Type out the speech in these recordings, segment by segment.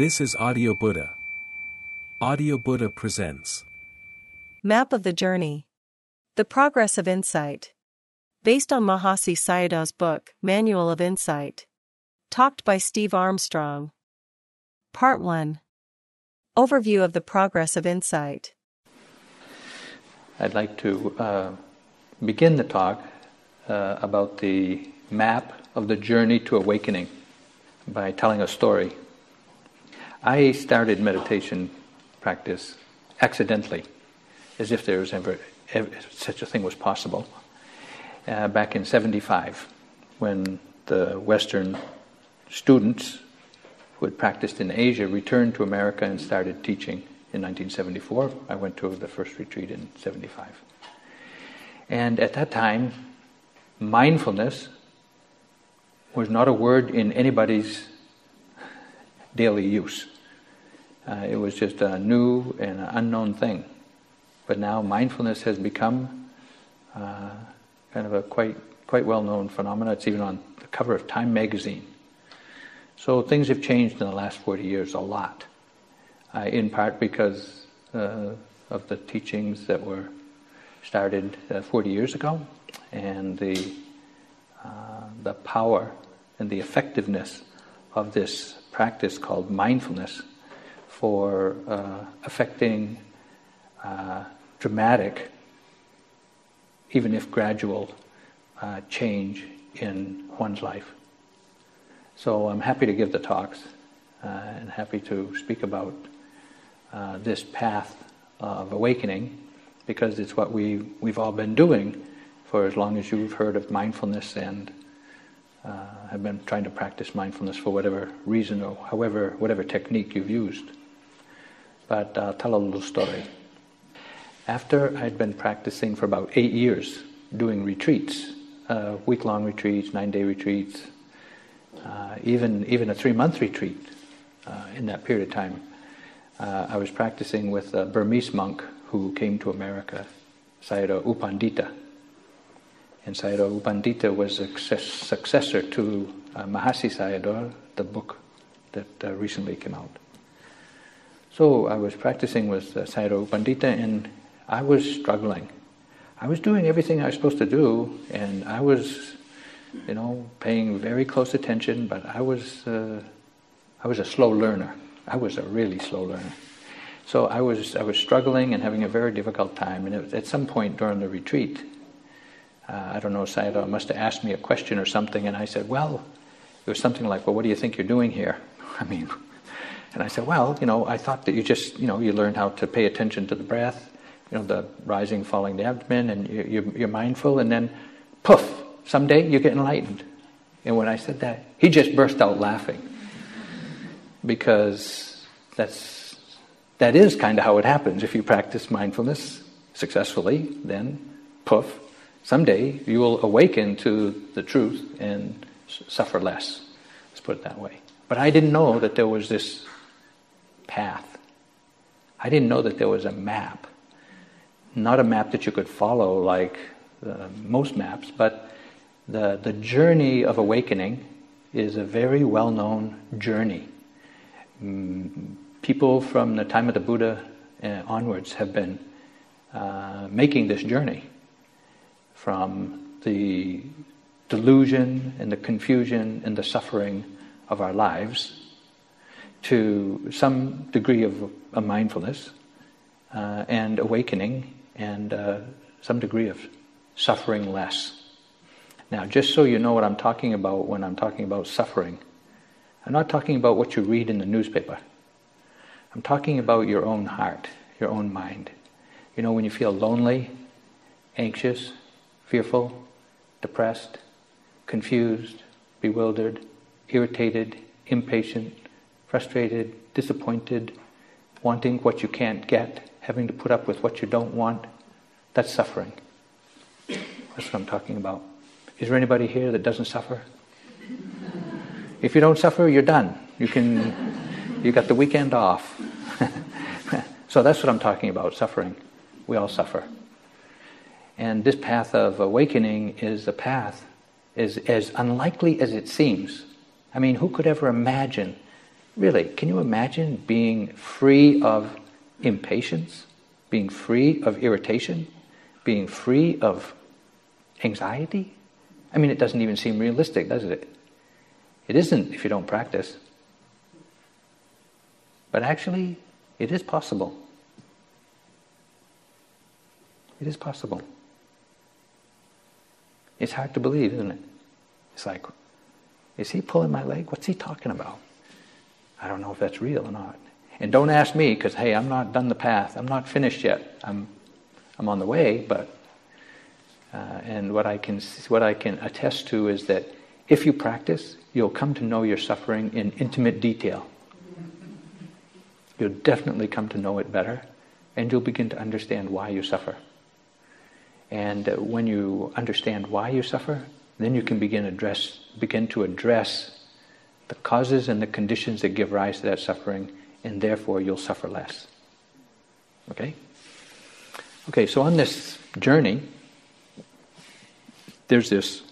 This is AudioBuddha. AudioBuddha presents Map of the Journey. The Progress of Insight. Based on Mahasi Sayadaw's book, Manual of Insight. Talked by Steve Armstrong. Part 1. Overview of the Progress of Insight. I'd like to begin the talk about the map of the journey to awakening by telling a story. I started meditation practice accidentally, as if there was ever such a thing was possible, back in 1975, when the Western students who had practiced in Asia returned to America and started teaching in 1974. I went to the first retreat in 1975. And at that time, mindfulness was not a word in anybody's daily use. It was just a new and unknown thing. But now mindfulness has become kind of a quite well-known phenomenon. It's even on the cover of Time magazine. So things have changed in the last 40 years a lot, in part because of the teachings that were started 40 years ago, and the power and the effectiveness of this practice called mindfulness for affecting dramatic, even if gradual, change in one's life. So I'm happy to give the talks and happy to speak about this path of awakening, because it's what we've all been doing for as long as you've heard of mindfulness and have been trying to practice mindfulness for whatever reason or whatever technique you've used. But I'll tell a little story. After I'd been practicing for about 8 years, doing retreats, week-long retreats, 9-day retreats, even a 3-month retreat in that period of time, I was practicing with a Burmese monk who came to America, Sayadaw U Pandita. And Sayadaw U Pandita was a successor to Mahasi Sayadaw, the book that recently came out. So I was practicing with Sayadaw U Pandita, and I was struggling. I was doing everything I was supposed to do, and I was, paying very close attention, but I was a slow learner. I was a really slow learner. So I was struggling and having a very difficult time. And at some point during the retreat, I don't know, Sayadaw must have asked me a question or something, and I said, well, it was something like, well, what do you think you're doing here? And I said, well, I thought that you just, you learned how to pay attention to the breath, the rising, falling, the abdomen, and you're mindful, and then, poof, someday you get enlightened. And when I said that, he just burst out laughing, because that is kind of how it happens. If you practice mindfulness successfully, then, poof, someday you will awaken to the truth and suffer less. Let's put it that way. But I didn't know that there was this path. I didn't know that there was a map. Not a map that you could follow like most maps, but the journey of awakening is a very well-known journey. People from the time of the Buddha onwards have been making this journey from the delusion and the confusion and the suffering of our lives to some degree of mindfulness and awakening and some degree of suffering less. Now, just so you know what I'm talking about when I'm talking about suffering, I'm not talking about what you read in the newspaper. I'm talking about your own heart, your own mind. When you feel lonely, anxious, fearful, depressed, confused, bewildered, irritated, impatient, frustrated, disappointed, wanting what you can't get, having to put up with what you don't want, that's suffering. That's what I'm talking about. Is there anybody here that doesn't suffer? If you don't suffer, you're done. You got the weekend off. So that's what I'm talking about, suffering. We all suffer. And this path of awakening is a path as unlikely as it seems. Who could ever imagine Really, can you imagine being free of impatience, being free of irritation, being free of anxiety? I mean, it doesn't even seem realistic, does it? It isn't if you don't practice. But actually, it is possible. It is possible. It's hard to believe, isn't it? It's like, is he pulling my leg? What's he talking about? I don't know if that's real or not. And don't ask me, because hey, I'm not done the path. I'm not finished yet. I'm on the way, but and what I can attest to is that if you practice, you'll come to know your suffering in intimate detail. You'll definitely come to know it better, and you'll begin to understand why you suffer. And when you understand why you suffer, then you can begin to address the causes and the conditions that give rise to that suffering, and therefore you'll suffer less. Okay? Okay, so on this journey, there's this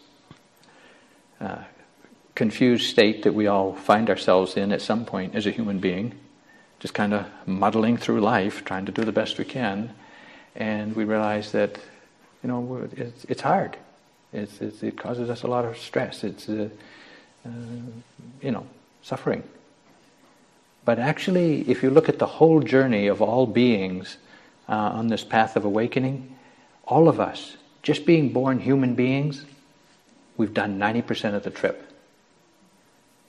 confused state that we all find ourselves in at some point as a human being, just kind of muddling through life, trying to do the best we can, and we realize that, it's hard. It causes us a lot of stress. It's suffering. But actually, if you look at the whole journey of all beings on this path of awakening, all of us, just being born human beings, we've done 90% of the trip.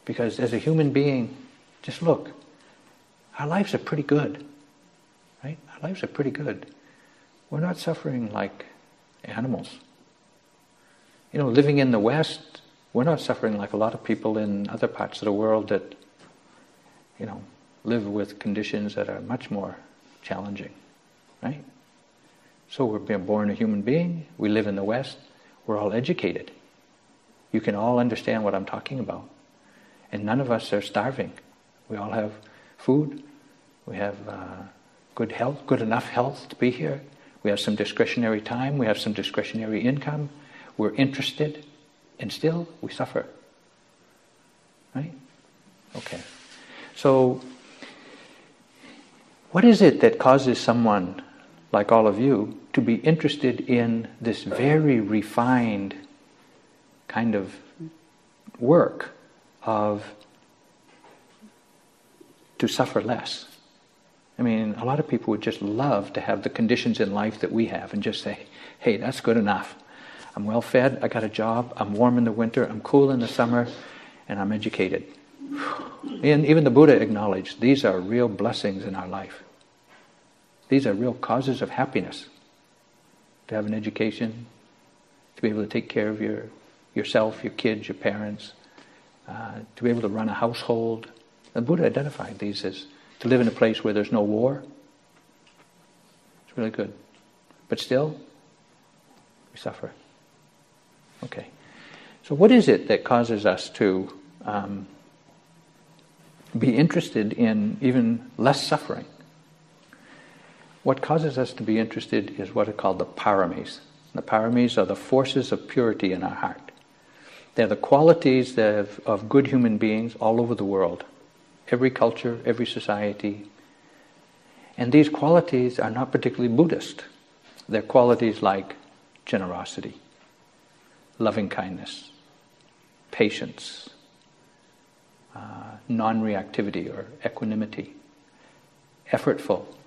Because as a human being, just look, our lives are pretty good, right? Our lives are pretty good. We're not suffering like animals. Living in the West, we're not suffering like a lot of people in other parts of the world that, live with conditions that are much more challenging, right? So we're being born a human being, we live in the West, we're all educated. You can all understand what I'm talking about. And none of us are starving. We all have food, we have good health, good enough health to be here. We have some discretionary time, we have some discretionary income, we're interested, and still we suffer. Right? Okay. So, what is it that causes someone like all of you to be interested in this very refined kind of work to suffer less? I mean, a lot of people would just love to have the conditions in life that we have and just say, hey, that's good enough. I'm well fed, I got a job, I'm warm in the winter, I'm cool in the summer, and I'm educated. And even the Buddha acknowledged these are real blessings in our life. These are real causes of happiness. To have an education, to be able to take care of yourself, your kids, your parents, to be able to run a household. The Buddha identified these as to live in a place where there's no war. It's really good. But still, we suffer. Okay. So what is it that causes us to be interested in even less suffering? What causes us to be interested is what are called the paramis. The paramis are the forces of purity in our heart. They're the qualities of good human beings all over the world. Every culture, every society. And these qualities are not particularly Buddhist. They're qualities like generosity, loving-kindness, patience, non-reactivity or equanimity,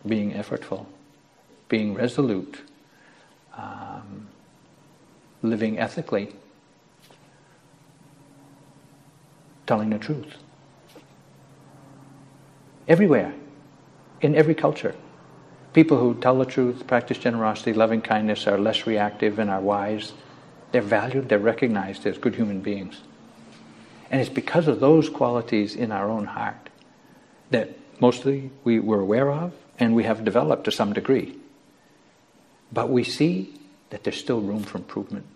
being resolute, living ethically, telling the truth. Everywhere, in every culture, people who tell the truth, practice generosity, loving kindness are less reactive and are wise. They're valued, they're recognized as good human beings. And it's because of those qualities in our own heart that mostly we were aware of and we have developed to some degree. But we see that there's still room for improvement.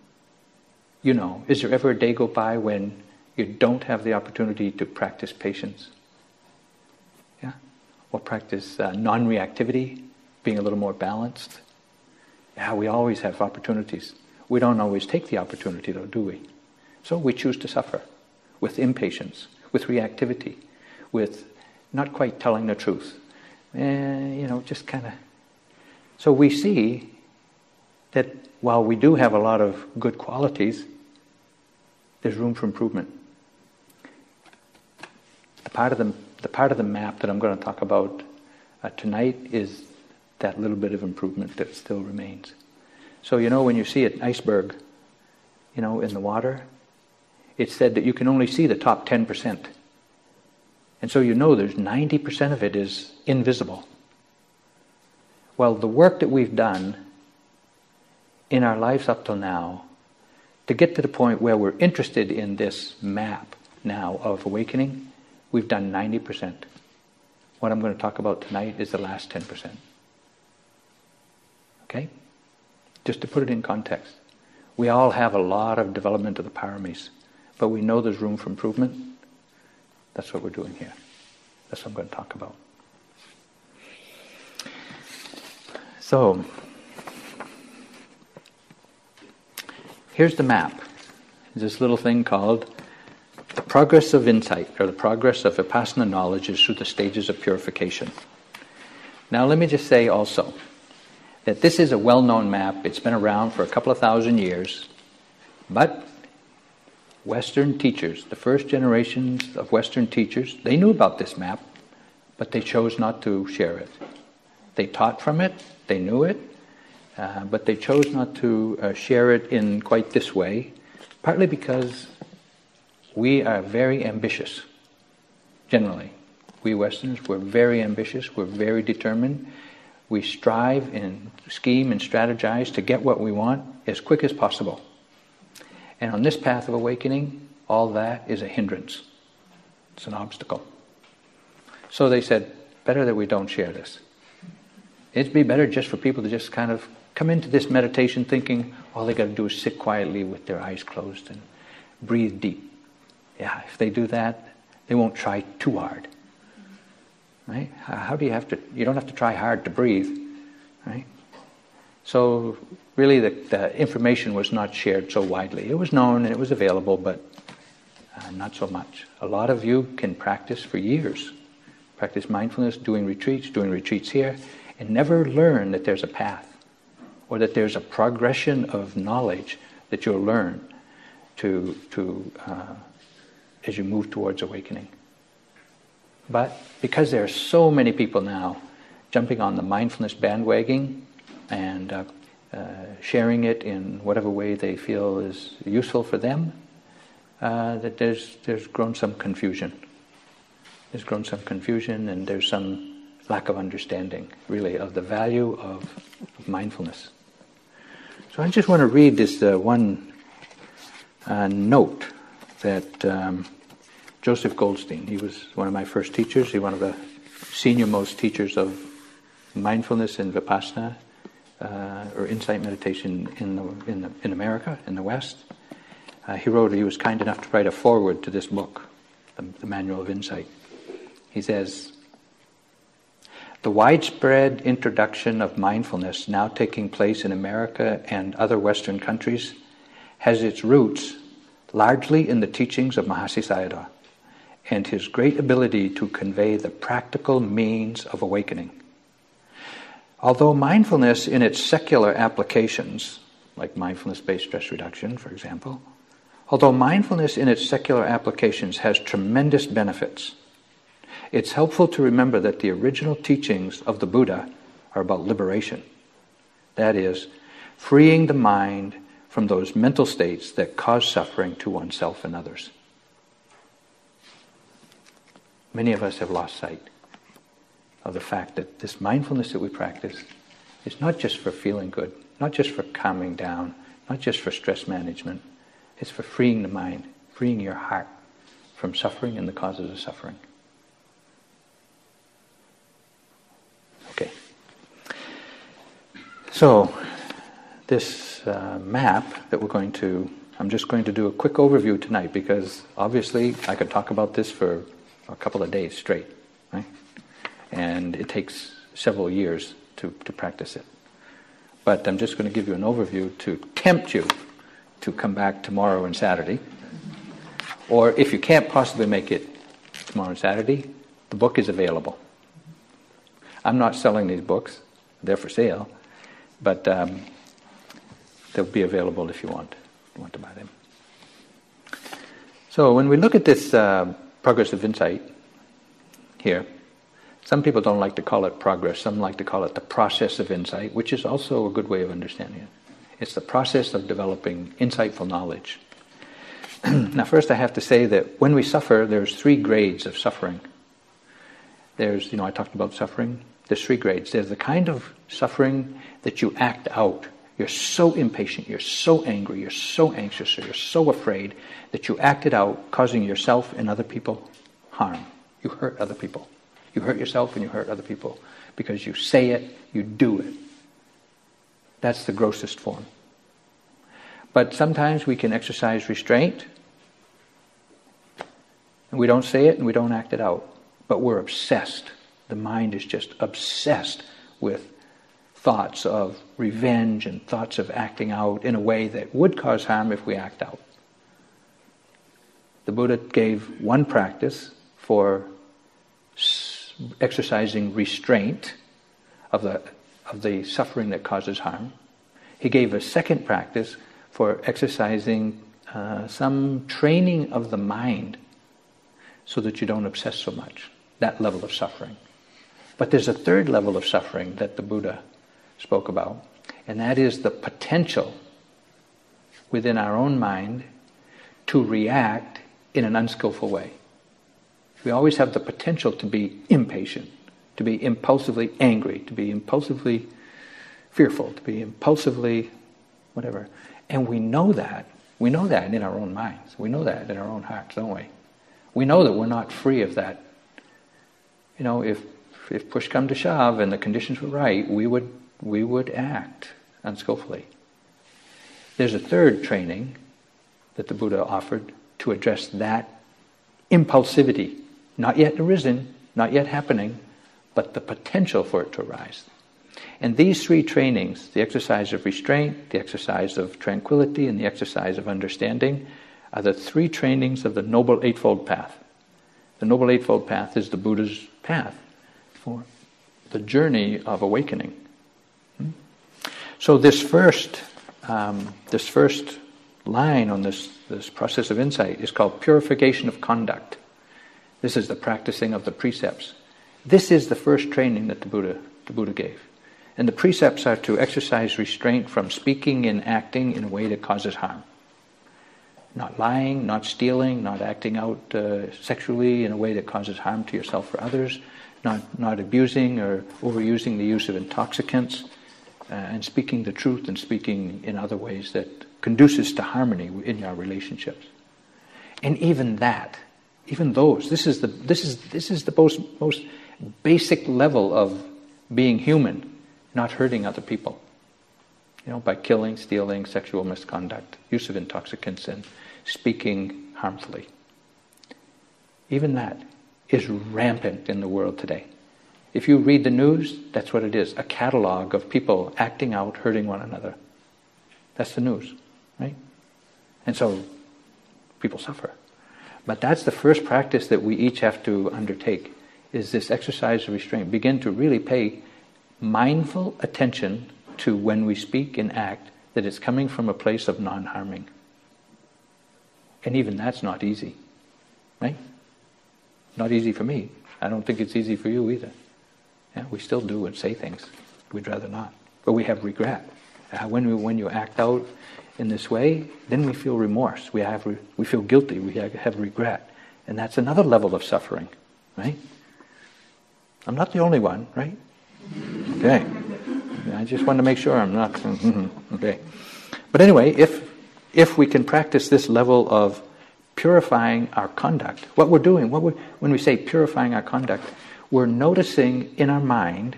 Is there ever a day go by when you don't have the opportunity to practice patience? Yeah? Or practice non-reactivity, being a little more balanced? Yeah, we always have opportunities. We don't always take the opportunity though, do we? So we choose to suffer with impatience, with reactivity, with not quite telling the truth. Just kind of. So we see that while we do have a lot of good qualities, there's room for improvement. The part of the map that I'm going to talk about tonight is that little bit of improvement that still remains. So when you see an iceberg, in the water, it's said that you can only see the top 10%. And so there's 90% of it is invisible. Well, the work that we've done in our lives up till now, to get to the point where we're interested in this map now of awakening, we've done 90%. What I'm going to talk about tonight is the last 10%. Okay? Just to put it in context. We all have a lot of development of the paramis, but we know there's room for improvement. That's what we're doing here. That's what I'm going to talk about. So, here's the map. This little thing called the progress of insight, or the progress of Vipassana knowledge is through the stages of purification. Now let me just say also that this is a well-known map. It's been around for a couple of thousand years, but Western teachers, the first generations of Western teachers, they knew about this map, but they chose not to share it. They taught from it, they knew it, but they chose not to share it in quite this way, partly because we are very ambitious, generally. We Westerners, we're very ambitious, we're very determined. We strive and scheme and strategize to get what we want as quick as possible. And on this path of awakening, all that is a hindrance. It's an obstacle. So they said, better that we don't share this. It'd be better just for people to just kind of come into this meditation thinking all they got to do is sit quietly with their eyes closed and breathe deep. Yeah, if they do that, they won't try too hard. Right? How do you have to? You don't have to try hard to breathe, right? So really, the information was not shared so widely. It was known and it was available, but not so much. A lot of you can practice for years, practice mindfulness, doing retreats here, and never learn that there's a path, or that there's a progression of knowledge that you'll learn to as you move towards awakening. But because there are so many people now jumping on the mindfulness bandwagon and sharing it in whatever way they feel is useful for them, that there's grown some confusion. There's grown some confusion, and there's some lack of understanding, really, of the value of mindfulness. So I just want to read this one note that Joseph Goldstein, he was one of my first teachers, he was one of the senior-most teachers of mindfulness and Vipassana, or insight meditation in America, in the West. He was kind enough to write a foreword to this book, the Manual of Insight. He says, "The widespread introduction of mindfulness now taking place in America and other Western countries has its roots largely in the teachings of Mahasi Sayadaw and his great ability to convey the practical means of awakening. Although mindfulness in its secular applications, like mindfulness-based stress reduction, for example, although mindfulness in its secular applications has tremendous benefits, it's helpful to remember that the original teachings of the Buddha are about liberation. That is, freeing the mind from those mental states that cause suffering to oneself and others." Many of us have lost sight of the fact that this mindfulness that we practice is not just for feeling good, not just for calming down, not just for stress management. It's for freeing the mind, freeing your heart from suffering and the causes of suffering. Okay. So, this map that I'm just going to do a quick overview tonight, because obviously I could talk about this for a couple of days straight, right? And it takes several years to practice it. But I'm just going to give you an overview to tempt you to come back tomorrow and Saturday. Or if you can't possibly make it tomorrow and Saturday, The book is available. I'm not selling these books. They're for sale. But they'll be available if you want to buy them. So when we look at this progress of insight here, some people don't like to call it progress. Some like to call it the process of insight, which is also a good way of understanding it. It's the process of developing insightful knowledge. Now first I have to say that when we suffer, there's 3 grades of suffering. There's, I talked about suffering. There's 3 grades. There's the kind of suffering that you act out. You're so impatient, you're so angry, you're so anxious, or you're so afraid that you act it out, causing yourself and other people harm. You hurt other people. You hurt yourself and you hurt other people because you say it, you do it. That's the grossest form. But sometimes we can exercise restraint, and we don't say it and we don't act it out. But we're obsessed. The mind is just obsessed with thoughts of revenge and thoughts of acting out in a way that would cause harm if we act out. The Buddha gave one practice for exercising restraint of the suffering that causes harm. He gave a second practice for exercising some training of the mind so that you don't obsess so much, that level of suffering. But there's a third level of suffering that the Buddha spoke about, and that is the potential within our own mind to react in an unskillful way. We always have the potential to be impatient, to be impulsively angry, to be impulsively fearful, to be impulsively whatever. And we know that. We know that in our own minds. We know that in our own hearts, don't we? We know that we're not free of that. If push come to shove and the conditions were right, we would act unskillfully. There's a third training that the Buddha offered to address that impulsivity, not yet arisen, not yet happening, but the potential for it to arise. And these 3 trainings, the exercise of restraint, the exercise of tranquility, and the exercise of understanding, are the 3 trainings of the Noble Eightfold Path. The Noble Eightfold Path is the Buddha's path for the journey of awakening. So this first line on this process of insight is called purification of conduct. This is the practicing of the precepts. This is the first training that the Buddha gave. And the precepts are to exercise restraint from speaking and acting in a way that causes harm. Not lying, not stealing, not acting out sexually in a way that causes harm to yourself or others, not abusing or overusing the use of intoxicants, and speaking the truth and speaking in other ways that conduces to harmony in your relationships. And even those, this is the most basic level of being human, not hurting other people. By killing, stealing, sexual misconduct, use of intoxicants, and speaking harmfully. Even that is rampant in the world today. If you read the news, that's what it is, a catalog of people acting out, hurting one another. That's the news, right? And so people suffer. But that's the first practice that we each have to undertake, is this exercise of restraint. Begin to really pay mindful attention to when we speak and act, that it's coming from a place of non-harming. And even that's not easy, right? Not easy for me. I don't think it's easy for you either. Yeah, we still do and say things. We'd rather not. But we have regret. When you act out in this way, then we feel remorse. We feel guilty. We have regret. And that's another level of suffering, right? I'm not the only one, right? Okay. I just want to make sure I'm not. Okay. But anyway, if we can practice this level of purifying our conduct, what we're doing, when we say purifying our conduct, we're noticing in our mind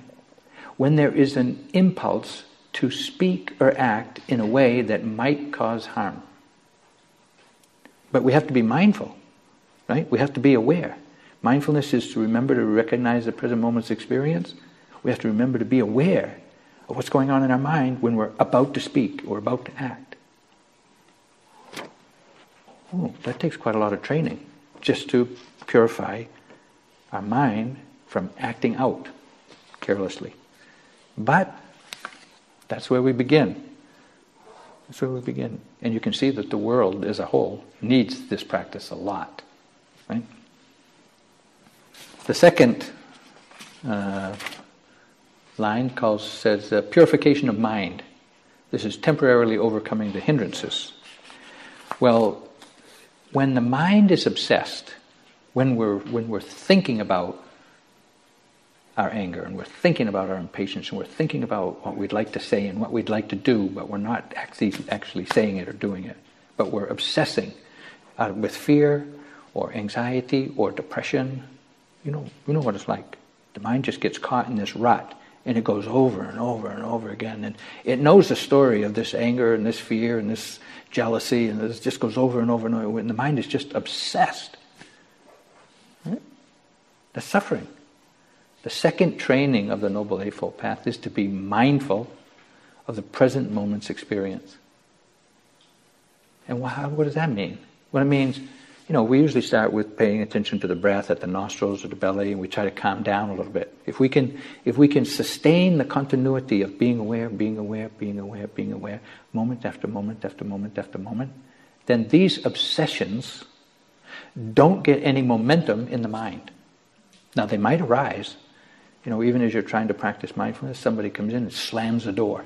when there is an impulse to speak or act in a way that might cause harm. But we have to be mindful, right? We have to be aware. Mindfulness is to remember to recognize the present moment's experience. We have to remember to be aware of what's going on in our mind when we're about to speak or about to act. Oh, that takes quite a lot of training just to purify our mind from acting out carelessly. But that's where we begin. That's where we begin. And you can see that the world as a whole needs this practice a lot. Right? The second line says purification of mind. This is temporarily overcoming the hindrances. Well, when the mind is obsessed, when we're thinking about our anger, and we're thinking about our impatience, and we're thinking about what we'd like to say and what we'd like to do, but we're not actually saying it or doing it, but we're obsessing with fear or anxiety or depression. You know what it's like. The mind just gets caught in this rut, and it goes over and over and over again, and it knows the story of this anger and this fear and this jealousy, and it just goes over and over and over, and the mind is just obsessed. Right? That's suffering. The second training of the Noble Eightfold Path is to be mindful of the present moment's experience. And what does that mean? Well, it means, we usually start with paying attention to the breath at the nostrils or the belly, and we try to calm down a little bit. If we can sustain the continuity of being aware, moment after moment after moment after moment, then these obsessions don't get any momentum in the mind. Now, they might arise. Even as you're trying to practice mindfulness, somebody comes in and slams the door.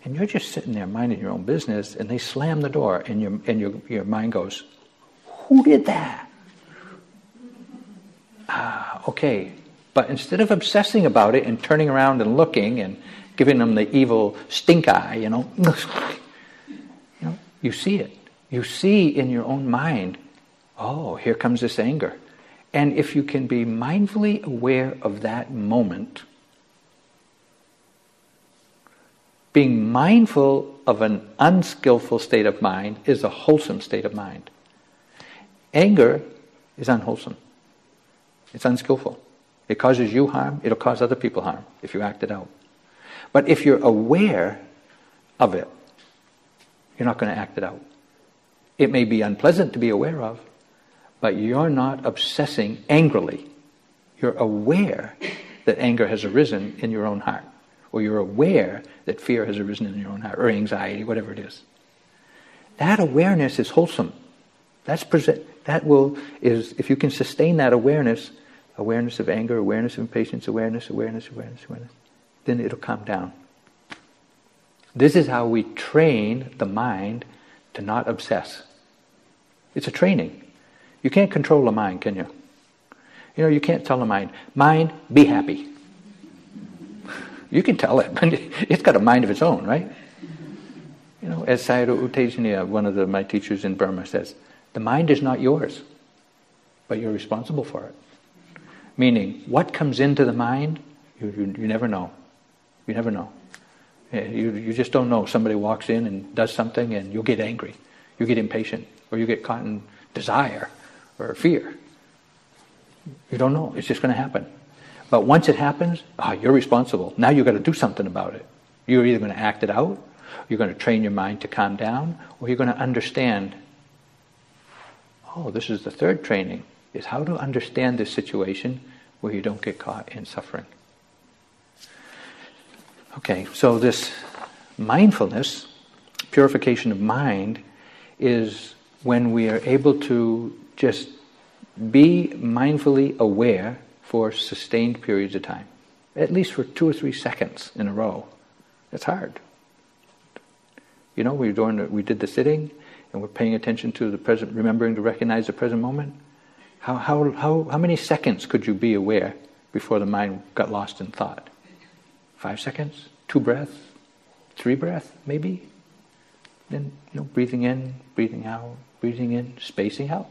And you're just sitting there minding your own business, and they slam the door, and your mind goes, "Who did that?" Okay. But instead of obsessing about it and turning around and looking and giving them the evil stink eye, you see it. You see in your own mind, oh, here comes this anger. And if you can be mindfully aware of that moment, being mindful of an unskillful state of mind is a wholesome state of mind. Anger is unwholesome. It's unskillful. It causes you harm. It'll cause other people harm if you act it out. But if you're aware of it, you're not going to act it out. It may be unpleasant to be aware of, but you're not obsessing angrily. You're aware that anger has arisen in your own heart, or you're aware that fear has arisen in your own heart, or anxiety, whatever it is. That awareness is wholesome. If you can sustain that awareness of anger, awareness of impatience, awareness, then it'll calm down. This is how we train the mind to not obsess. It's a training. You can't control the mind, can you? You can't tell the mind, be happy. You can tell it, but it's got a mind of its own, right? As Sayadaw U Tejaniya, one of my teachers in Burma, says, the mind is not yours, but you're responsible for it. Meaning, what comes into the mind, you never know. You never know. You just don't know. Somebody walks in and does something, and you'll get angry. You get impatient, or you get caught in desire or fear. You don't know. It's just going to happen. But once it happens, you're responsible. Now you've got to do something about it. You're either going to act it out, you're going to train your mind to calm down, or you're going to understand, this is the third training, is how to understand this situation where you don't get caught in suffering. Okay, so this mindfulness, purification of mind, is when we are able to just be mindfully aware for sustained periods of time, at least for 2 or 3 seconds in a row. It's hard. We did the sitting, and we're paying attention to the present, remembering to recognize the present moment. How many seconds could you be aware before the mind got lost in thought? 5 seconds? 2 breaths? 3 breaths, maybe? Then, breathing in, breathing out, breathing in, spacing out.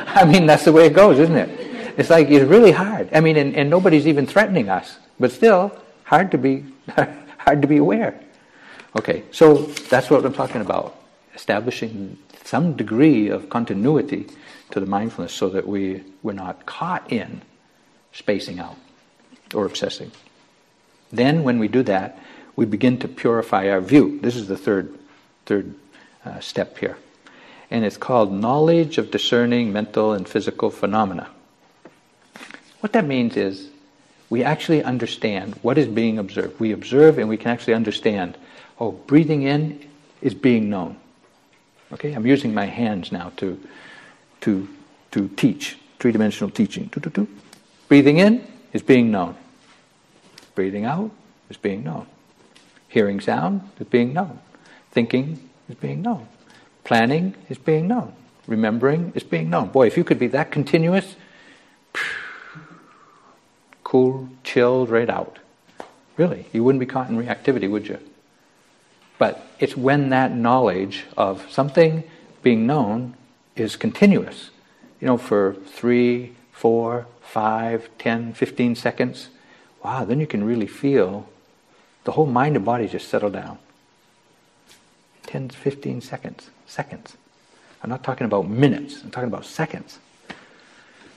That's the way it goes, isn't it? It's really hard. And nobody's even threatening us, but still hard to be aware. Okay, so that's what I'm talking about. Establishing some degree of continuity to the mindfulness so that we're not caught in spacing out or obsessing. Then when we do that, we begin to purify our view. This is the third step here. and it's called Knowledge of Discerning Mental and Physical Phenomena. What that means is we actually understand what is being observed. We observe and we can actually understand, oh, breathing in is being known. Okay, I'm using my hands now to teach, three-dimensional teaching. Breathing in is being known. Breathing out is being known. Hearing sound is being known. Thinking is being known. Planning is being known. Remembering is being known. Boy, if you could be that continuous, cool, chilled right out. Really, you wouldn't be caught in reactivity, would you? But it's when that knowledge of something being known is continuous, for 3, 4, 5, 10, 15 seconds, wow, then you can really feel the whole mind and body just settle down. 10, 15 seconds. I'm not talking about minutes, I'm talking about seconds.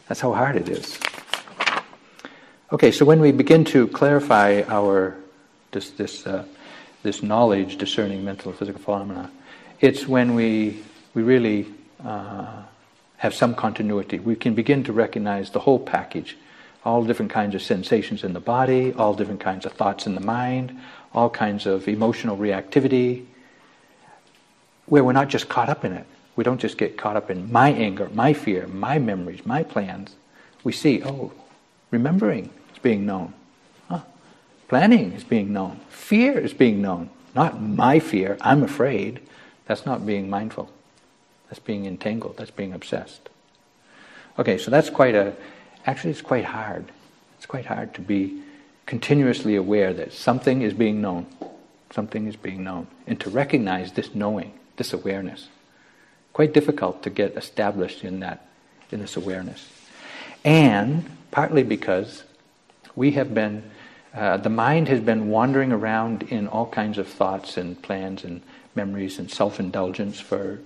That's how hard it is. Okay, so when we begin to clarify this knowledge discerning mental and physical phenomena, it's when we really have some continuity. We can begin to recognize the whole package, all different kinds of sensations in the body, all different kinds of thoughts in the mind, all kinds of emotional reactivity, where we're not just caught up in it. We don't just get caught up in my anger, my fear, my memories, my plans. We see, oh, remembering is being known. Planning is being known. Fear is being known. Not my fear, I'm afraid. That's not being mindful. That's being entangled. That's being obsessed. Okay, so that's actually it's quite hard. It's quite hard to be continuously aware that something is being known. Something is being known. And to recognize this knowing, this awareness. Quite difficult to get established in this awareness. And partly because we have been the mind has been wandering around in all kinds of thoughts and plans and memories and self-indulgence for,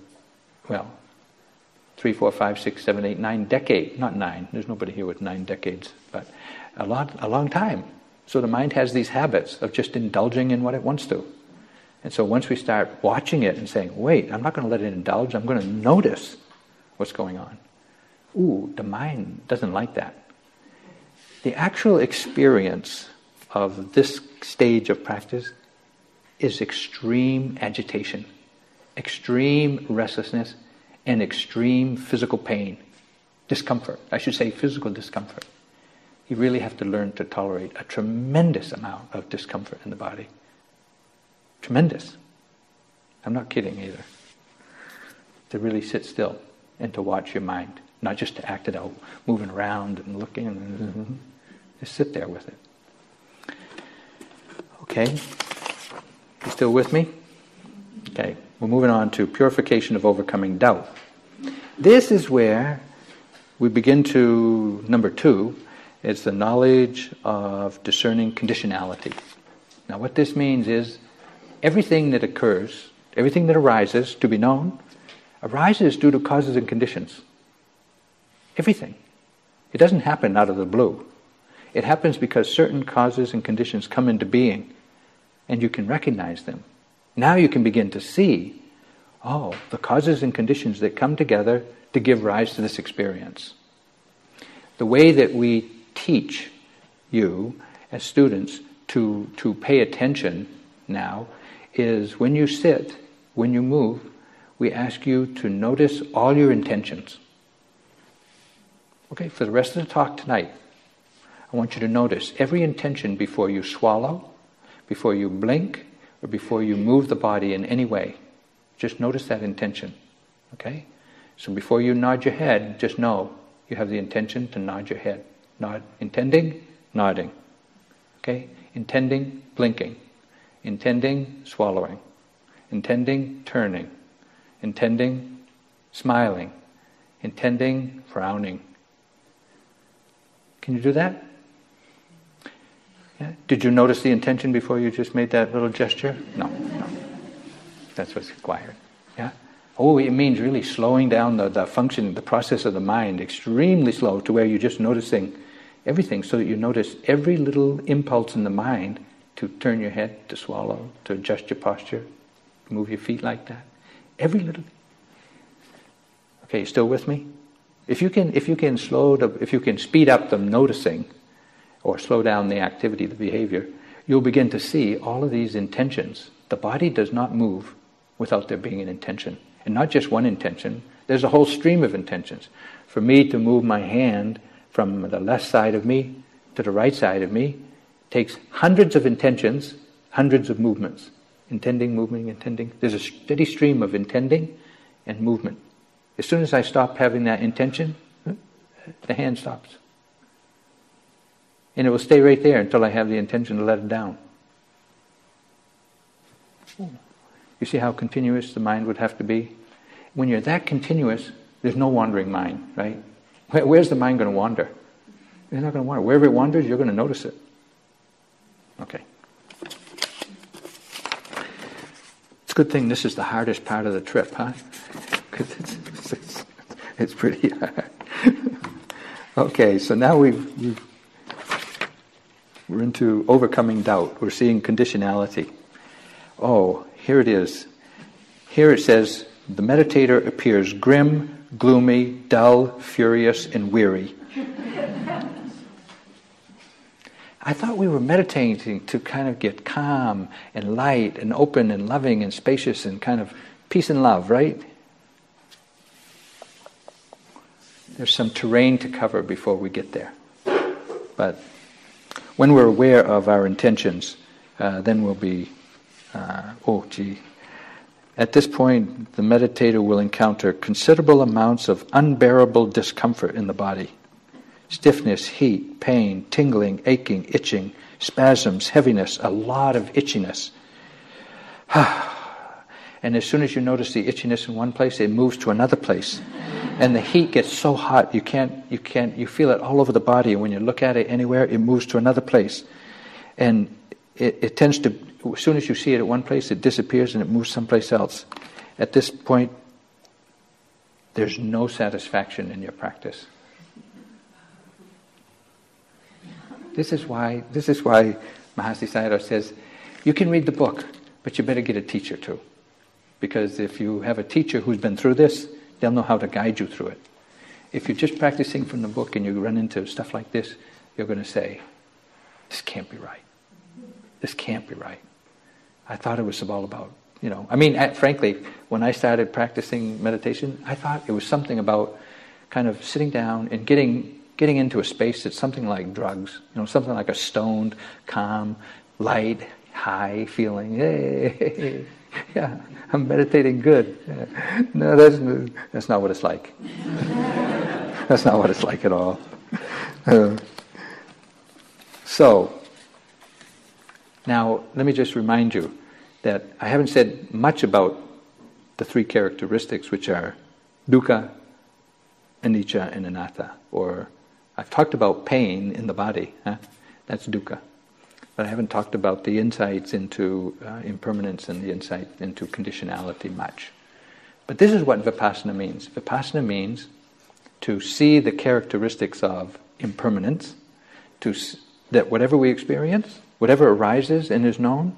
3, 4, 5, 6, 7, 8, 9 decades. Not 9, there's nobody here with 9 decades, but a long time. So the mind has these habits of just indulging in what it wants to. And so once we start watching it and saying, wait, I'm not going to let it indulge, I'm going to notice what's going on. Ooh, the mind doesn't like that. The actual experience of this stage of practice is extreme agitation, extreme restlessness, and extreme physical pain, discomfort. I should say physical discomfort. You really have to learn to tolerate a tremendous amount of discomfort in the body. Tremendous. I'm not kidding either. To really sit still and to watch your mind, not just to act it out, moving around and looking, and just sit there with it. Okay, you still with me? Okay, we're moving on to purification of overcoming doubt. This is where we begin to, number 2, it's the knowledge of discerning conditionality. Now what this means is everything that occurs, everything that arises to be known, arises due to causes and conditions. Everything. It doesn't happen out of the blue. It happens because certain causes and conditions come into being, and you can recognize them. Now you can begin to see, the causes and conditions that come together to give rise to this experience. The way that we teach you as students to pay attention now is when you sit, when you move, we ask you to notice all your intentions. Okay, for the rest of the talk tonight, I want you to notice every intention before you swallow, before you blink, or before you move the body in any way. Just notice that intention. Okay? So before you nod your head, just know you have the intention to nod your head. Nod, intending, nodding. Okay? Intending, blinking. Intending, swallowing. Intending, turning. Intending, smiling. Intending, frowning. Can you do that? Yeah? Did you notice the intention before you just made that little gesture? No. That's what's required. Yeah? Oh, it means really slowing down the function, the process of the mind, extremely slow, to where you're just noticing everything, so that you notice every little impulse in the mind to turn your head, to swallow, to adjust your posture, move your feet like that. Every little. Okay, you still with me? If you can speed up the noticing, or slow down the activity, the behavior, you'll begin to see all of these intentions. The body does not move without there being an intention. And not just one intention, there's a whole stream of intentions. For me to move my hand from the left side of me to the right side of me takes hundreds of intentions, hundreds of movements. Intending, moving, intending. There's a steady stream of intending and movement. As soon as I stop having that intention, the hand stops. And it will stay right there until I have the intention to let it down. You see how continuous the mind would have to be? When you're that continuous, there's no wandering mind, right? Where's the mind going to wander? It's not going to wander. Wherever it wanders, you're going to notice it. Okay. It's a good thing this is the hardest part of the trip, huh? Because it's pretty hard. Okay, so now we're into overcoming doubt. We're seeing conditionality. Oh, here it is. Here it says, the meditator appears grim, gloomy, dull, furious, and weary. I thought we were meditating to kind of get calm and light and open and loving and spacious and kind of peace and love, right? There's some terrain to cover before we get there. But when we're aware of our intentions, then we'll be, At this point, the meditator will encounter considerable amounts of unbearable discomfort in the body. Stiffness, heat, pain, tingling, aching, itching, spasms, heaviness, a lot of itchiness. And as soon as you notice the itchiness in one place, it moves to another place. And the heat gets so hot, you feel it all over the body. And when you look at it anywhere, it moves to another place. And it tends to, as soon as you see it at one place, it disappears and it moves someplace else. At this point, there's no satisfaction in your practice. This is why Mahasi Sayadaw says, you can read the book, but you better get a teacher too. Because if you have a teacher who's been through this, they'll know how to guide you through it. If you're just practicing from the book and you run into stuff like this, you're going to say, this can't be right. This can't be right. I thought it was all about, frankly, when I started practicing meditation, I thought it was something about kind of sitting down and getting into a space that's something like drugs, something like a stoned, calm, light, high feeling. Hey, yeah, I'm meditating good. Yeah. No, that's not what it's like. That's not what it's like at all. So, now let me just remind you that I haven't said much about the three characteristics, which are dukkha, anicca, and anatta, or I've talked about pain in the body, that's dukkha. But I haven't talked about the insights into impermanence and the insight into conditionality much. But this is what vipassana means. Vipassana means to see the characteristics of impermanence, that whatever we experience, whatever arises and is known,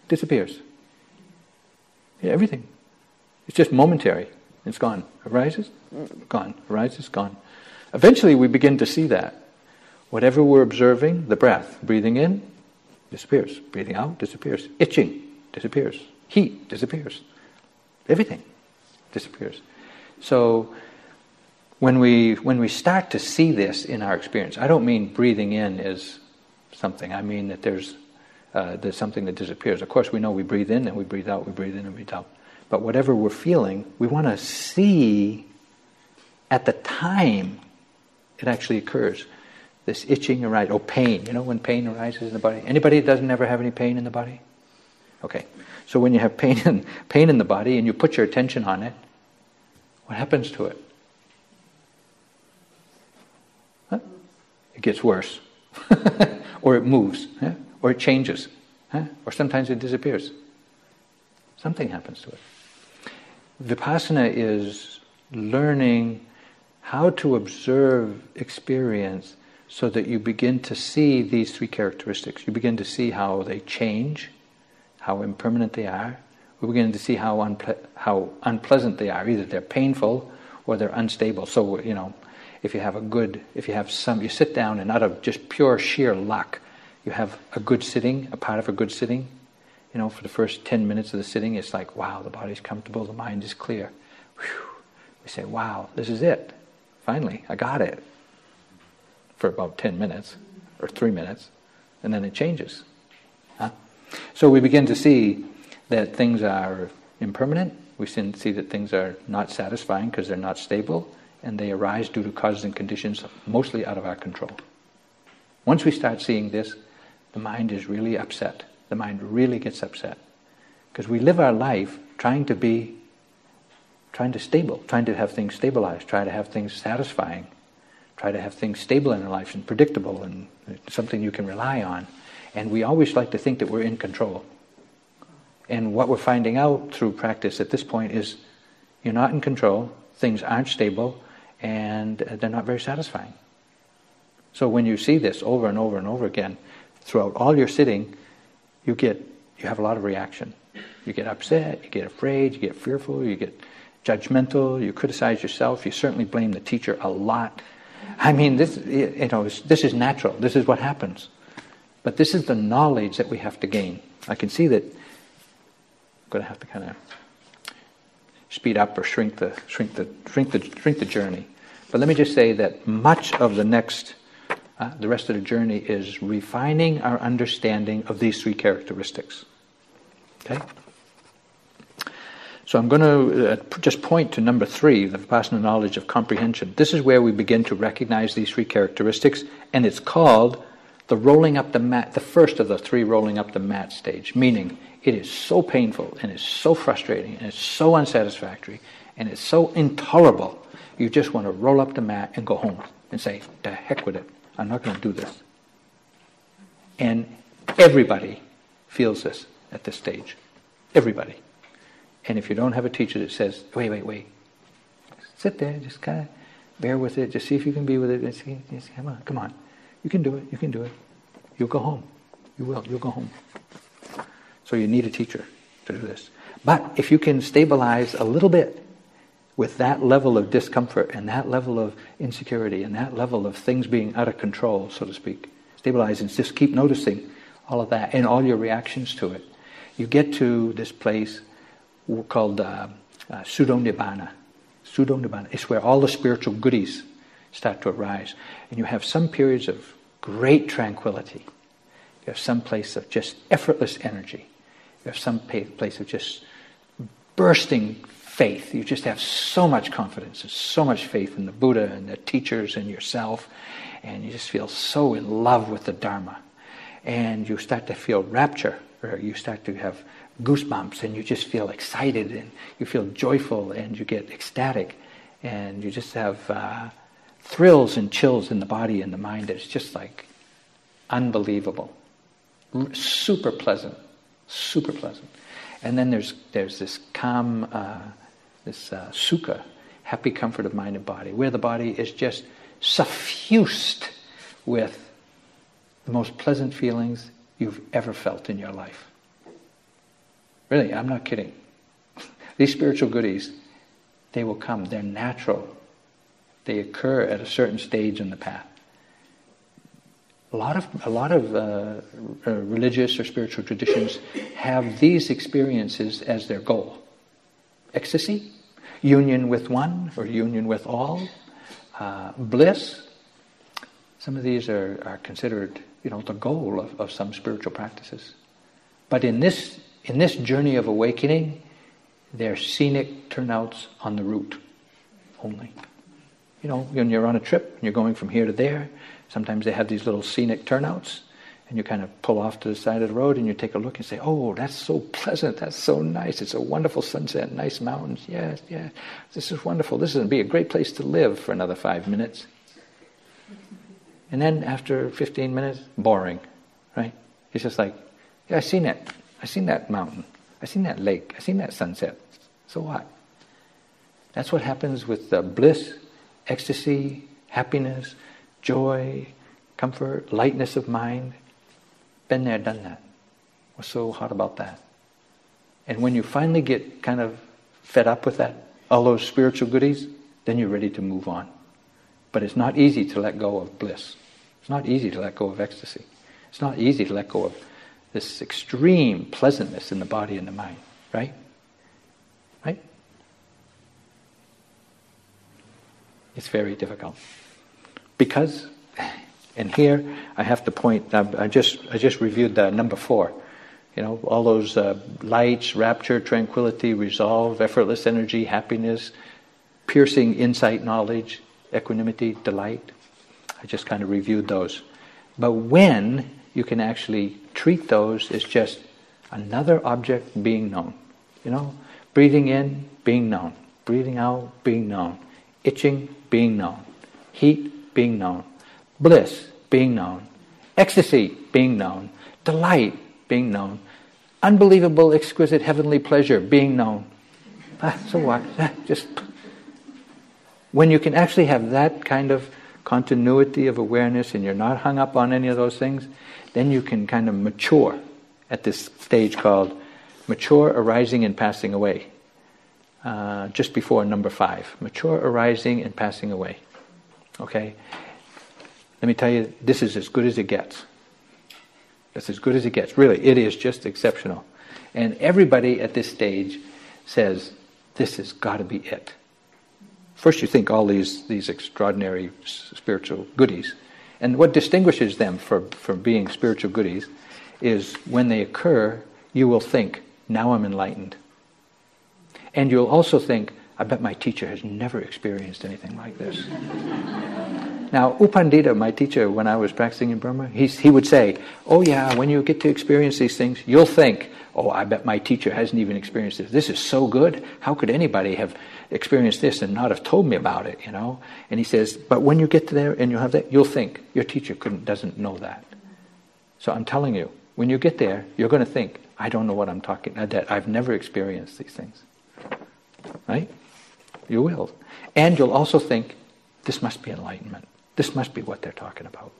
disappears. Yeah, everything. It's just momentary. It's gone. Arises, gone. Arises, gone. Eventually we begin to see that. Whatever we're observing, the breath, breathing in, disappears. Breathing out, disappears. Itching, disappears. Heat, disappears. Everything disappears. So when we start to see this in our experience, I don't mean breathing in is something. I mean that there's something that disappears. Of course we know we breathe in and we breathe out, we breathe in and breathe out. But whatever we're feeling, we want to see at the time it actually occurs. This itching arises, pain. When pain arises in the body. Anybody that doesn't ever have any pain in the body? Okay. So when you have pain in the body and you put your attention on it, what happens to it? Huh? It gets worse. Or it moves. Or it changes. Or sometimes it disappears. Something happens to it. Vipassana is learning how to observe experience so that you begin to see these three characteristics. You begin to see how they change, how impermanent they are. We begin to see how unpleasant they are. Either they're painful or they're unstable. So, if you sit down and out of just pure sheer luck, you have a good sitting, a part of a good sitting, for the first 10 minutes of the sitting, it's like, wow, the body's comfortable, the mind is clear. Whew. We say, wow, this is it. Finally, I got it. For about 10 minutes, or 3 minutes, and then it changes. So we begin to see that things are impermanent. We see that things are not satisfying because they're not stable, and they arise due to causes and conditions mostly out of our control. Once we start seeing this, the mind is really upset. The mind really gets upset. Because we live our life trying to have things stabilized, try to have things satisfying, try to have things stable in our lives and predictable and something you can rely on. And we always like to think that we're in control. And what we're finding out through practice at this point is you're not in control, things aren't stable, and they're not very satisfying. So when you see this over and over and over again, throughout all your sitting, you have a lot of reaction. You get upset, you get afraid, you get fearful, you get judgmental, you criticize yourself, you certainly blame the teacher a lot. I mean, this is natural. This is what happens. But this is the knowledge that we have to gain. I can see that I'm going to have to kind of speed up or shrink the journey. But let me just say that much of the rest of the journey is refining our understanding of these three characteristics. Okay? So I'm going to just point to number 3, the Vipassana knowledge of comprehension. This is where we begin to recognize these three characteristics, and it's called the rolling up the mat, the first of the 3 rolling up the mat stage, meaning it is so painful, and it's so frustrating, and it's so unsatisfactory, and it's so intolerable, you just want to roll up the mat and go home and say, the heck with it, I'm not going to do this. And everybody feels this at this stage. Everybody. And if you don't have a teacher that says, wait, sit there, just kind of bear with it, just see if you can be with it, and see, come on, you can do it. You'll go home. You'll go home. So you need a teacher to do this. But if you can stabilize a little bit with that level of discomfort and that level of insecurity and that level of things being out of control, so to speak, stabilize and just keep noticing all of that and all your reactions to it, you get to this place called pseudo-nibbana. Pseudo-nibbana. It's where all the spiritual goodies start to arise. And you have some periods of great tranquility. You have some place of just effortless energy. You have some place of just bursting faith. You just have so much confidence and so much faith in the Buddha and the teachers and yourself. And you just feel so in love with the Dharma. And you start to feel rapture, or you start to have goosebumps, and you just feel excited, and you feel joyful, and you get ecstatic, and you just have thrills and chills in the body and the mind. It's just like unbelievable, super pleasant. And then there's this calm, sukha, happy comfort of mind and body, where the body is just suffused with the most pleasant feelings you've ever felt in your life. Really, I'm not kidding. These spiritual goodies, they will come. They're natural. They occur at a certain stage in the path. A lot of religious or spiritual traditions have these experiences as their goal. Ecstasy, union with one or union with all, bliss. Some of these are considered, the goal of some spiritual practices. But in this journey of awakening, they're scenic turnouts on the route only. When you're on a trip and you're going from here to there, sometimes they have these little scenic turnouts, and you kind of pull off to the side of the road and you take a look and say, oh, that's so pleasant, that's so nice, it's a wonderful sunset, nice mountains, yes, this is wonderful, this is going to be a great place to live for another 5 minutes. And then after 15 minutes, boring, right? It's just like, yeah, I seen that mountain, I seen that lake, I seen that sunset, so what? That's what happens with bliss, ecstasy, happiness, joy, comfort, lightness of mind. Been there, done that. What's so hot about that? And when you finally get kind of fed up with that, all those spiritual goodies, then you're ready to move on. But it's not easy to let go of bliss. It's not easy to let go of ecstasy. It's not easy to let go of this extreme pleasantness in the body and the mind, right? Right? It's very difficult. Because, and here I have to point, I just reviewed number 4. You know, all those lights, rapture, tranquility, resolve, effortless energy, happiness, piercing insight, knowledge, equanimity, delight. I just kind of reviewed those. But when you can actually treat those as just another object being known. You know, breathing in, being known. Breathing out, being known. Itching, being known. Heat, being known. Bliss, being known. Ecstasy, being known. Delight, being known. Unbelievable, exquisite, heavenly pleasure, being known. So what? Just when you can actually have that kind of continuity of awareness and you're not hung up on any of those things, then you can kind of mature at this stage called mature arising and passing away. Just before number 5. Mature arising and passing away. Okay? Let me tell you, this is as good as it gets. That's as good as it gets. Really, it is just exceptional. And everybody at this stage says, this has got to be it. First you think all these extraordinary spiritual goodies. And what distinguishes them from being spiritual goodies is when they occur, you will think, now I'm enlightened. And you'll also think, I bet my teacher has never experienced anything like this. Now, U Pandita, my teacher, when I was practicing in Burma, he would say, oh yeah, when you get to experience these things, you'll think, oh, I bet my teacher hasn't even experienced this. This is so good. How could anybody have experienced this and not have told me about it, you know? And he says, but when you get to there and you have that, you'll think, your teacher doesn't know that. So I'm telling you, when you get there, you're going to think, I don't know what I'm talking about, that I've never experienced these things. Right? You will. And you'll also think, this must be enlightenment. This must be what they're talking about.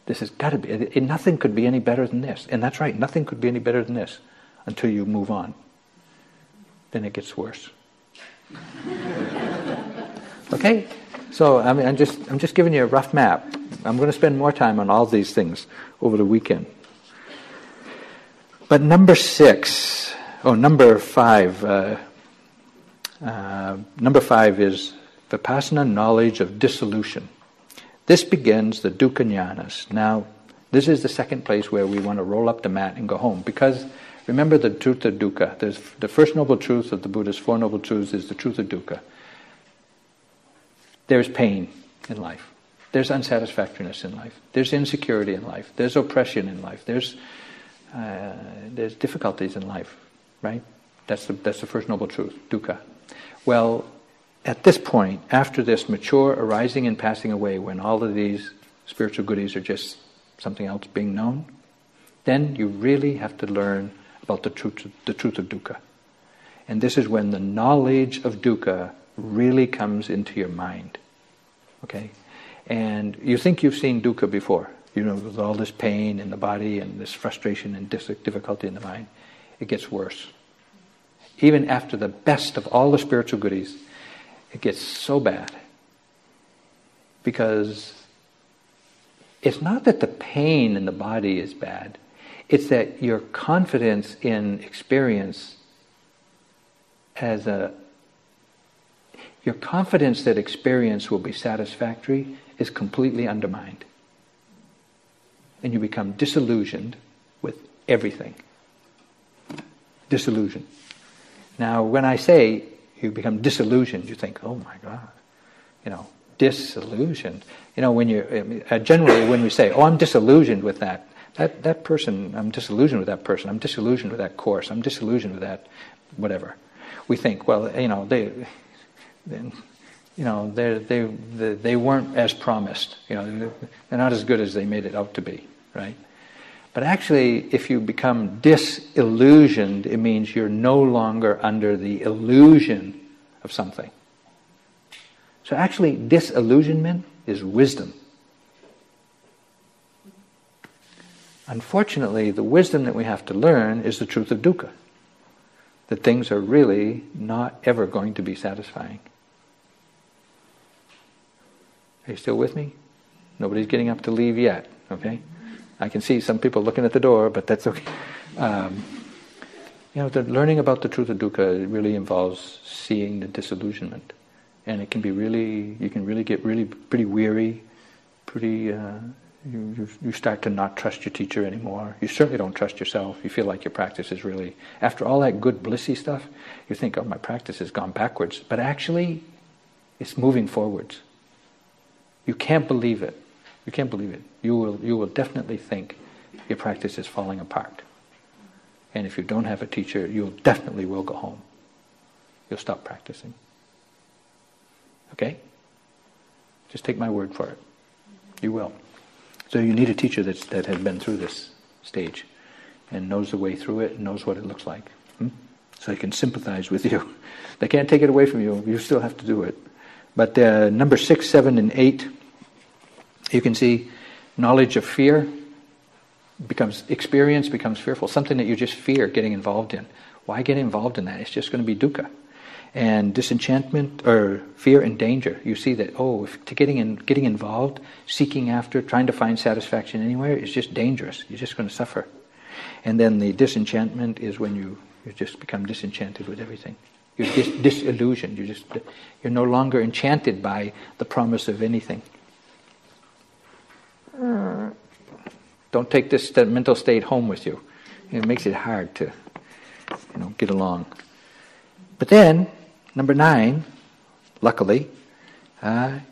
This has got to be, nothing could be any better than this. And that's right, nothing could be any better than this until you move on. Then it gets worse. Okay? So I mean, I'm just giving you a rough map. I'm going to spend more time on all these things over the weekend. But number 5. Number 5 is Vipassana knowledge of dissolution. This begins the dukkha jnanas. Now, this is the second place where we want to roll up the mat and go home. Because remember the truth of dukkha. There's the first noble truth of the Buddha's 4 noble truths is the truth of dukkha. There's pain in life. There's unsatisfactoriness in life. There's insecurity in life. There's oppression in life. There's difficulties in life, right? That's the first noble truth, dukkha. Well, at this point, after this mature arising and passing away, when all of these spiritual goodies are just something else being known, then you really have to learn about the truth of dukkha. And this is when the knowledge of dukkha really comes into your mind. Okay? And you think you've seen dukkha before. You know, with all this pain in the body and this frustration and difficulty in the mind. It gets worse. Even after the best of all the spiritual goodies, it gets so bad. Because it's not that the pain in the body is bad. It's that your confidence in experience your confidence that experience will be satisfactory is completely undermined. And you become disillusioned with everything. Disillusioned. Now, when I say you become disillusioned, you think, oh my God, you know, disillusioned. You know, when you generally when we say, oh, I'm disillusioned with that person, I'm disillusioned with that person, I'm disillusioned with that course, I'm disillusioned with that whatever. We think, well, you know, they weren't as promised. You know, they're not as good as they made it out to be, right? But actually, if you become disillusioned, it means you're no longer under the illusion of something. So actually, disillusionment is wisdom. Unfortunately, the wisdom that we have to learn is the truth of dukkha. That things are really not ever going to be satisfying. Are you still with me? Nobody's getting up to leave yet, okay? I can see some people looking at the door, but that's okay. The learning about the truth of dukkha really involves seeing the disillusionment. And it can be you can really get pretty weary, you start to not trust your teacher anymore. You certainly don't trust yourself. You feel like your practice is really, after all that good blissy stuff, you think, oh, my practice has gone backwards. But actually, it's moving forwards. You can't believe it. You can't believe it. You will definitely think your practice is falling apart. And if you don't have a teacher, you definitely will go home. You'll stop practicing. Okay? Just take my word for it. You will. So you need a teacher that has been through this stage and knows the way through it and knows what it looks like. So they can sympathize with you. They can't take it away from you. You still have to do it. But number 6, 7, and 8, you can see knowledge of fear experience becomes fearful. Something that you just fear getting involved in. Why get involved in that? It's just going to be dukkha. And disenchantment, or fear and danger. You see that, getting involved, seeking after, trying to find satisfaction anywhere is just dangerous. You're just going to suffer. And then the disenchantment is when you just become disenchanted with everything. You're disillusioned. You're no longer enchanted by the promise of anything. Don't take this mental state home with you. It makes it hard to, get along. But then, number 9, luckily,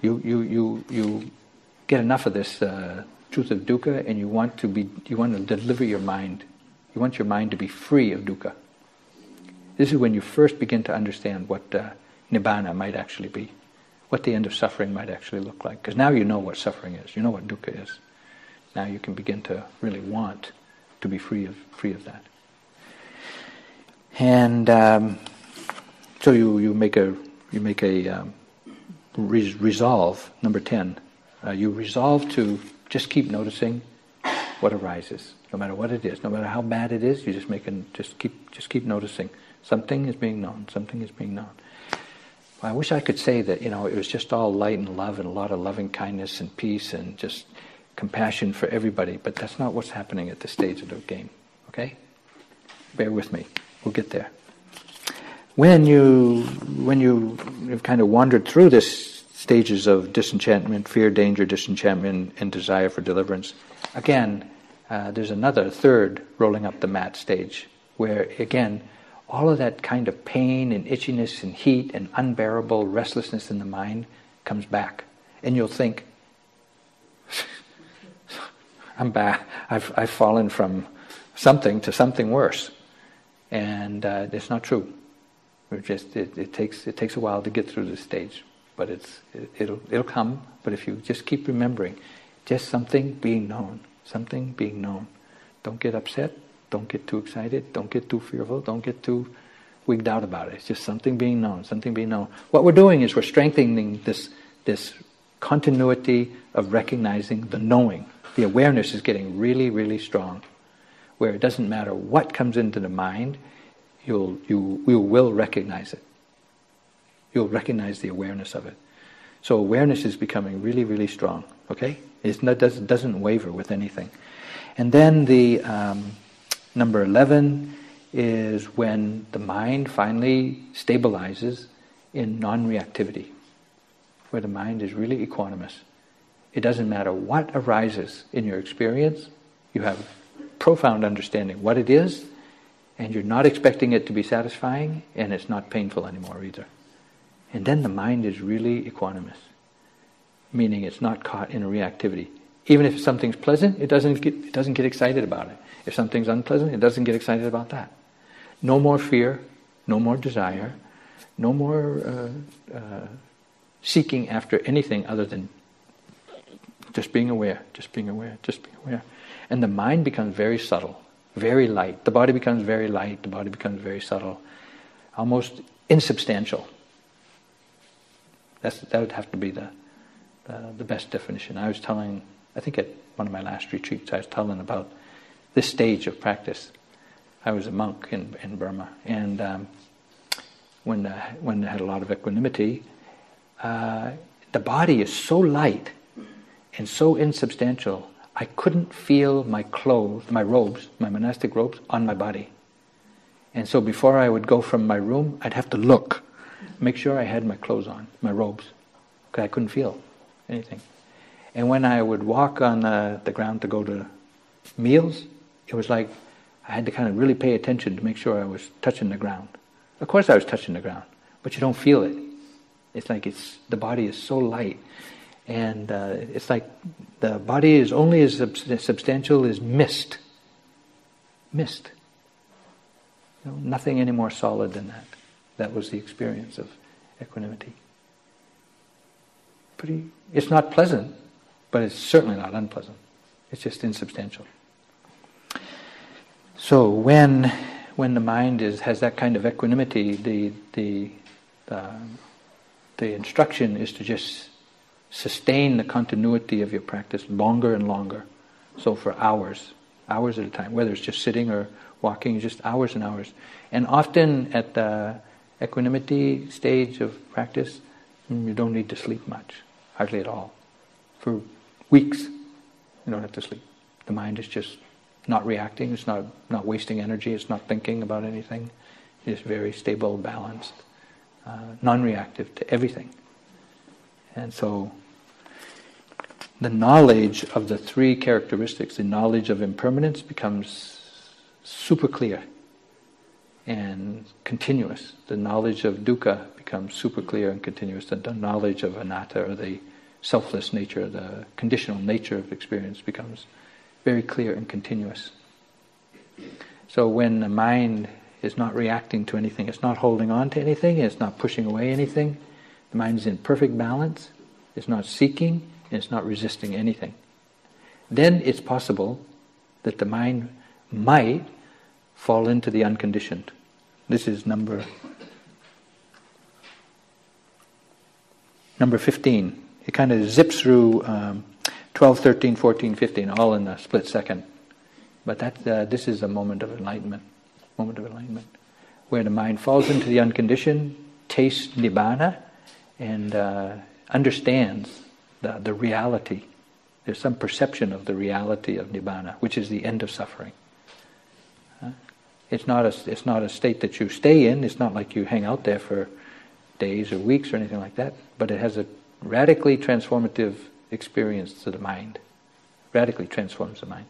you get enough of this truth of dukkha, and you want to deliver your mind. You want your mind to be free of dukkha. This is when you first begin to understand what nibbana might actually be, what the end of suffering might actually look like. Because now you know what suffering is. You know what dukkha is. Now you can begin to really want to be free of that. And so you make a resolve. Number 10, you resolve to just keep noticing what arises, no matter what it is, no matter how bad it is. You just keep noticing something is being known. Something is being known. Well, I wish I could say that it was just all light and love and a lot of loving kindness and peace and just compassion for everybody, but that's not what's happening at this stage of the game. Okay, bear with me. We'll get there. When you've kind of wandered through this stages of disenchantment, fear, danger, disenchantment, and desire for deliverance, again, there's another third rolling up the mat stage, where again, all of that kind of pain and itchiness and heat and unbearable restlessness in the mind comes back, and you'll think, I'm bad. I've fallen from something to something worse, and it's not true. It takes a while to get through this stage, but it'll come. But if you just keep remembering, just something being known, something being known. Don't get upset. Don't get too excited. Don't get too fearful. Don't get too wigged out about it. It's just something being known. Something being known. What we're doing is we're strengthening this continuity of recognizing the knowing. The awareness is getting really, really strong, where it doesn't matter what comes into the mind, you will recognize it. You'll recognize the awareness of it. So awareness is becoming really, really strong. Okay, it doesn't waver with anything. And then the number 11 is when the mind finally stabilizes in non-reactivity, where the mind is really equanimous. It doesn't matter what arises in your experience. You have profound understanding what it is, and you're not expecting it to be satisfying, and it's not painful anymore either. And then the mind is really equanimous, meaning it's not caught in a reactivity. Even if something's pleasant, it doesn't get excited about it. If something's unpleasant, it doesn't get excited about that. No more fear, no more desire, no more seeking after anything other than just being aware, just being aware, just being aware. And the mind becomes very subtle, very light. The body becomes very light, the body becomes very subtle, almost insubstantial. That would have to be the best definition. I was telling, I think at one of my last retreats, I was telling about this stage of practice. I was a monk in Burma, and when I had a lot of equanimity, that the body is so light and so insubstantial, I couldn't feel my clothes, my robes, my monastic robes, on my body. And so before I would go from my room, I'd have to look, make sure I had my clothes on, my robes, because I couldn't feel anything. And when I would walk on the ground to go to meals, it was like I had to kind of really pay attention to make sure I was touching the ground. Of course I was touching the ground, but you don't feel it. It's like the body is so light. And it's like the body is only as substantial as mist. Mist. You know, nothing any more solid than that. That was the experience of equanimity. It's not pleasant, but it's certainly not unpleasant. It's just insubstantial. So when the mind has that kind of equanimity, the instruction is to just sustain the continuity of your practice longer and longer. So for hours at a time, whether it's just sitting or walking, just hours and hours. And often at the equanimity stage of practice, you don't need to sleep much, hardly at all. For weeks, you don't have to sleep. The mind is just not reacting, it's not wasting energy, it's not thinking about anything. It's very stable, balanced, non-reactive to everything. And so the knowledge of the three characteristics, the knowledge of impermanence, becomes super clear and continuous. The knowledge of dukkha becomes super clear and continuous. The knowledge of anatta, or the selfless nature, the conditional nature of experience, becomes very clear and continuous. So when the mind is not reacting to anything, it's not holding on to anything, it's not pushing away anything, the mind is in perfect balance, it's not seeking, and it's not resisting anything. Then it's possible that the mind might fall into the unconditioned. This is number 15. It kind of zips through 12, 13, 14, 15, all in a split second. But this is a moment of enlightenment, where the mind falls into the unconditioned, tastes nibbana, and understands the reality. There's some perception of the reality of nibbana, which is the end of suffering. It's not a state that you stay in. It's not like you hang out there for days or weeks or anything like that. But it has a radically transformative experience to the mind. Radically transforms the mind.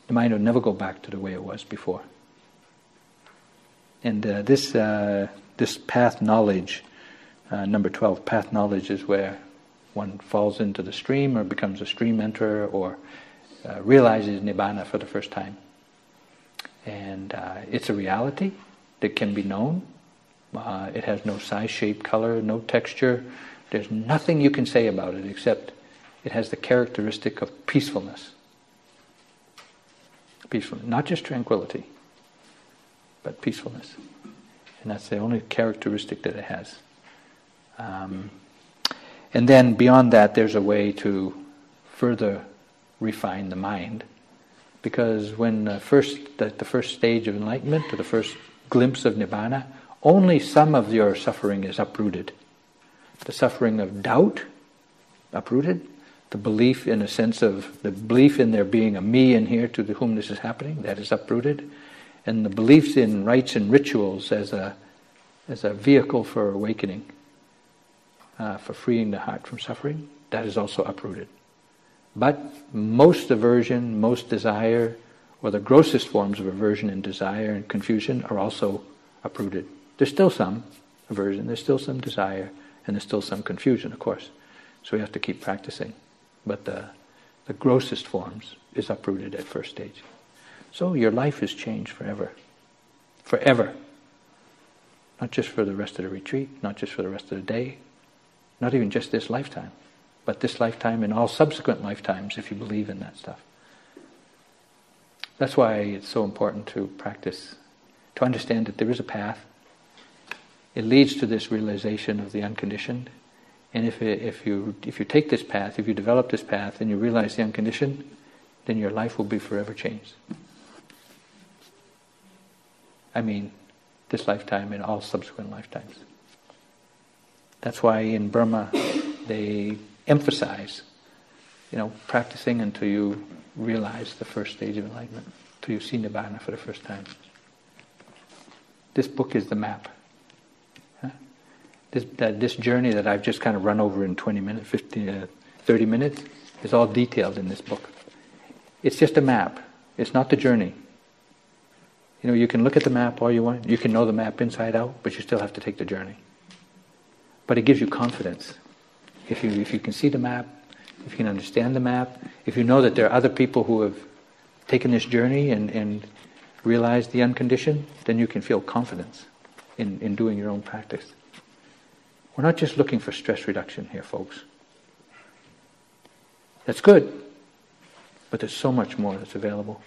The mind will never go back to the way it was before. And this path knowledge, number 12, path knowledge, is where one falls into the stream or becomes a stream enterer or realizes nibbana for the first time. And it's a reality that can be known. It has no size, shape, color, no texture. There's nothing you can say about it except it has the characteristic of peacefulness. Peacefulness, not just tranquility, but peacefulness. And that's the only characteristic that it has. And then beyond that, there's a way to further refine the mind. Because when the first stage of enlightenment, or the first glimpse of nibbana, only some of your suffering is uprooted. The suffering of doubt, uprooted. The belief in there being a me in here to whom this is happening, that is uprooted. And the beliefs in rites and rituals as a vehicle for awakening, for freeing the heart from suffering, that is also uprooted. But most aversion, most desire, or the grossest forms of aversion and desire and confusion are also uprooted. There's still some aversion, there's still some desire, and there's still some confusion, of course. So we have to keep practicing. But the grossest forms is uprooted at first stage. So your life is changed forever. Forever. Not just for the rest of the retreat, not just for the rest of the day, not even just this lifetime, but this lifetime and all subsequent lifetimes if you believe in that stuff. That's why it's so important to practice, to understand that there is a path. It leads to this realization of the unconditioned. And if you take this path, if you develop this path and you realize the unconditioned, then your life will be forever changed. I mean, this lifetime and all subsequent lifetimes. That's why in Burma, they emphasize, practicing until you realize the first stage of enlightenment, until you see Nibbana for the first time. This book is the map. This journey that I've just kind of run over in 20 minutes, 30 minutes, is all detailed in this book. It's just a map. It's not the journey. You can look at the map all you want. You can know the map inside out, but you still have to take the journey. But it gives you confidence. If you can see the map, if you can understand the map, if you know that there are other people who have taken this journey and realized the unconditioned, then you can feel confidence in doing your own practice. We're not just looking for stress reduction here, folks. That's good, but there's so much more that's available.